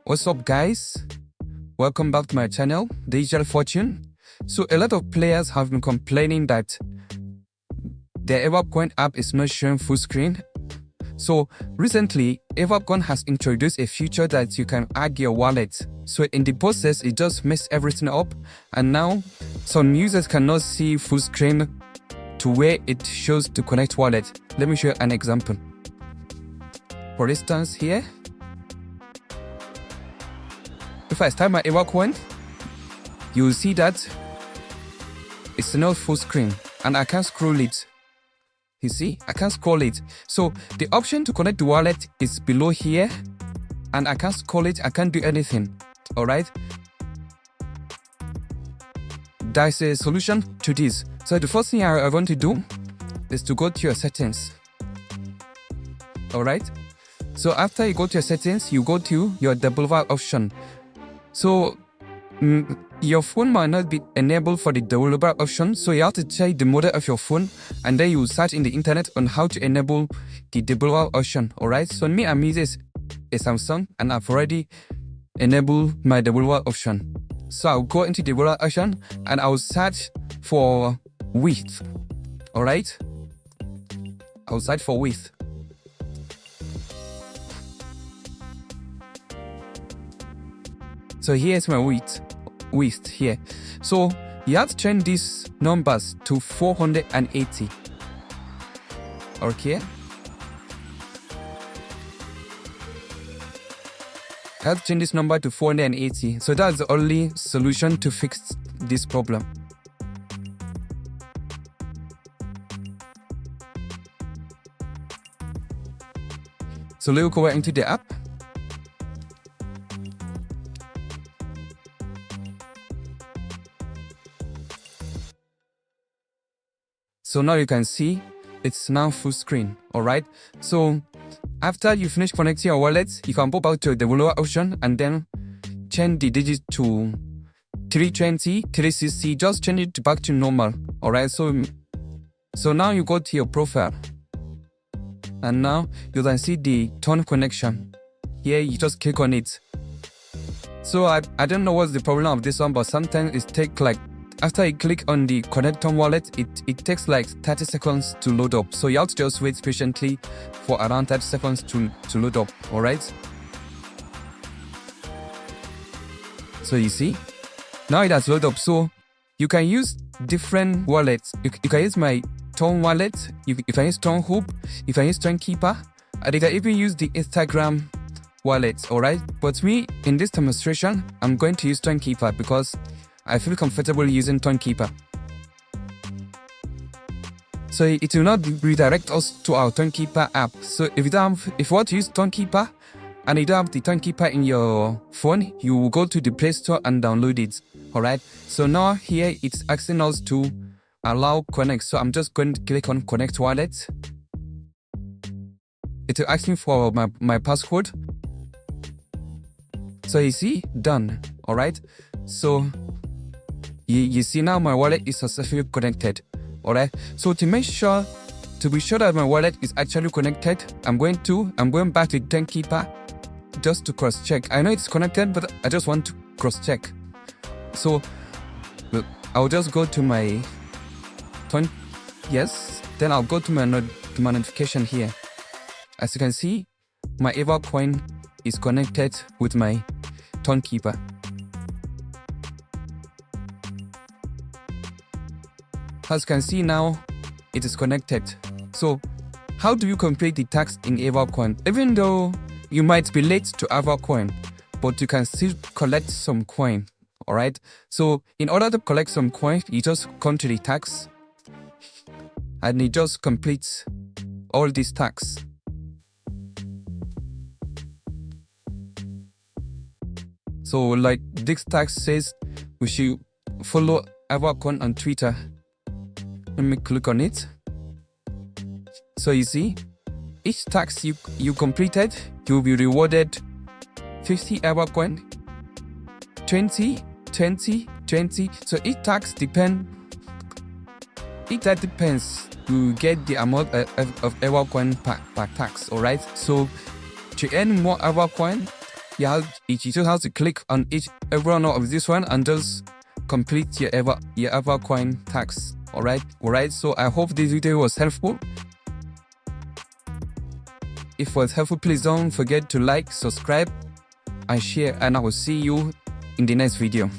What's up, guys? Welcome back to my channel, Digital Fortune. So a lot of players have been complaining that their AVACOIN app is not showing full screen. So recently, AVACOIN has introduced a feature that you can add your wallet. So in the process, it just messed everything up, and now some users cannot see full screen to where it shows to connect wallet. Let me show you an example. For instance, here, if I start my AVACOIN, you will see that it's not full screen and I can't scroll it. You see, I can't scroll it. So the option to connect the wallet is below here, and I can't scroll it, I can't do anything. Alright? There's a solution to this. So the first thing I want to do is to go to your settings. Alright? So after you go to your settings, you go to your developer option. So your phone might not be enabled for the developer option, so you have to check the model of your phone, and then you search in the internet on how to enable the developer option. Alright, so me, I'm using a Samsung, and I've already enabled my developer option. So I'll go into the developer option and I'll search for width. Alright, I'll search for width. So here's my width here. So you have to change these numbers to 480. Okay. I have to change this number to 480. So that's the only solution to fix this problem. So let's go into the app. So now you can see it's now full screen. Alright. So after you finish connecting your wallet, you can go back to the developer option and then change the digit to 320, 360. Just change it back to normal. Alright. So now you go to your profile, and now you can see the turn connection. Here you just click on it. So I don't know what's the problem of this one, but sometimes it takes like, after you click on the connect on wallet, it takes like 30 seconds to load up. So you have to just wait patiently for around 30 seconds to load up. Alright. So you see, now it has loaded up. So you can use different wallets. You can use my Tone wallet, you can use Tone Hoop, you can use Tone Keeper, and you can even use the Instagram wallet. Alright. But me, in this demonstration, I'm going to use Tone Keeper because I feel comfortable using Tone Keeper. So it will not redirect us to our Tone Keeper app. So if you want to use Tone Keeper and you don't have the Tone Keeper in your phone, you will go to the Play Store and download it. Alright. So now here it's asking us to allow connect. So I'm just going to click on connect wallet. It will ask me for my passcode. So you see, done. Alright. So you see now my wallet is successfully connected. Alright. So to be sure that my wallet is actually connected, I'm going back to Tone Keeper just to cross check. I know it's connected, but I just want to cross check. So I'll just go to my Tone. Yes. Then I'll go to my notification here. As you can see, my AVACOIN is connected with my Tone Keeper. As you can see now, it is connected. So how do you complete the task in AVACOIN? Even though you might be late to AVACOIN, but you can still collect some coin. Alright. So in order to collect some coin, you just come to the tasks and you just complete all these tasks. So like this task says we should follow AVACOIN on Twitter. Let me click on it. So you see, each task you completed, you'll be rewarded 50 AVACOIN, 20, 20, 20. So each task depends. You get the amount of AVACOIN per task. Alright. So to earn more AVACOIN, you just have to click on every one of this one and just complete your AVACOIN tax. Alright. So I hope this video was helpful. If it was helpful, please don't forget to like, subscribe, and share, and I will see you in the next video.